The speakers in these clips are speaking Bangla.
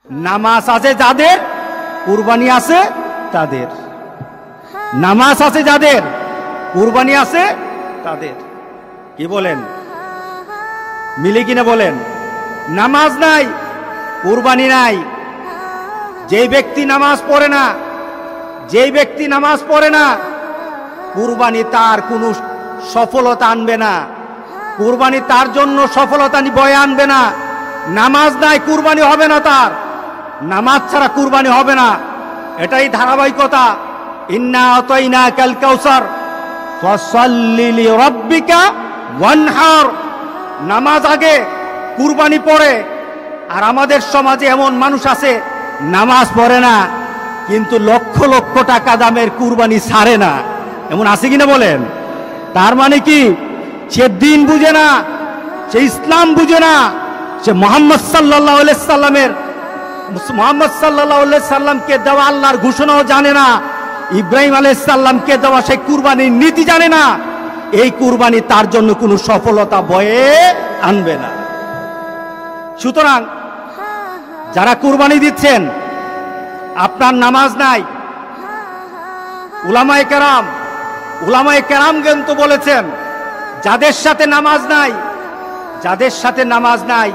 নামাজ আছে যাদের, কুরবানি আছে তাদের। নামাজ আছে যাদের, কুরবানি আছে তাদের। কি বলেন, মিলে কিনা বলেন? নামাজ নাই, কুরবানি নাই। যেই ব্যক্তি নামাজ পড়ে না, যেই ব্যক্তি নামাজ পড়ে না, কুরবানি তার কোনো সফলতা আনবে না। কুরবানি তার জন্য সফলতা বয়ে আনবে না। নামাজ নাই, কুরবানি হবে না তার। নামাজ ছাড়া কুরবানি হবে না। এটাই ধারাবাহিকতা। ইন্না আতাইনাকাল কাউসার ফাসাল্লি লিরাব্বিকা ওয়ানহার। নামাজ আগে, কুরবানি পরে। আর আমাদের সমাজে এমন মানুষ আছে নামাজ পড়ে না, কিন্তু লক্ষ লক্ষ টাকা দামের কুরবানি ছাড়ে না। এমন আছে কিনা বলেন? তার মানে কি? সে দিন বুঝে না, সে ইসলাম বুঝে না, সে মুহাম্মদ সাল্লাল্লাহু আলাইহি সাল্লামকে দেওয়া আল্লাহর ঘোষণাও জানে না, ইব্রাহিম আলাইহিস সালামকে দেওয়া সেই কুরবানির নীতি জানে না। এই কুরবানি তার জন্য কোনো সফলতা বয়ে আনবে না। সুতরাং যারা কুরবানি দিচ্ছেন, আপনার নামাজ নাই, উলামায়ে কেরাম কিন্তু বলেছেন যাদের সাথে নামাজ নাই, যাদের সাথে নামাজ নাই,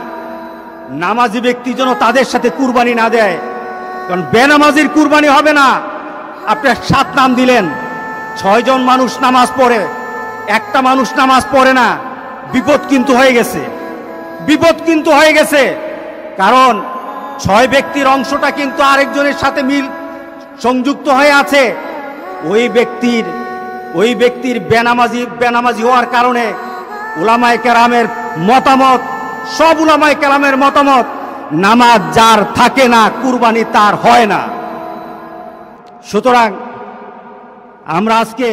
নামাজি ব্যক্তি যেন তাদের সাথে কুরবানি না দেয়। কারণ বেনামাজির কুরবানি হবে না। আপনি 7 নাম দিলেন, 6 জন মানুষ নামাজ পড়ে, একটা মানুষ নামাজ পড়ে না, বিপদ কিন্তু হয়ে গেছে, বিপদ কিন্তু হয়ে গেছে। কারণ 6 ব্যক্তির অংশটা কিন্তু আরেকজনের সাথে মিল সংযুক্ত হয়ে আছে। ওই ব্যক্তির বেনামাজি হওয়ার কারণে উলামায়ে কেরামের মতামত, সব উলামায়ে কেরামের মতামত, নামাজ যার থাকে না, কুরবানি তার হয় না। সুতরাং আমরা আজকে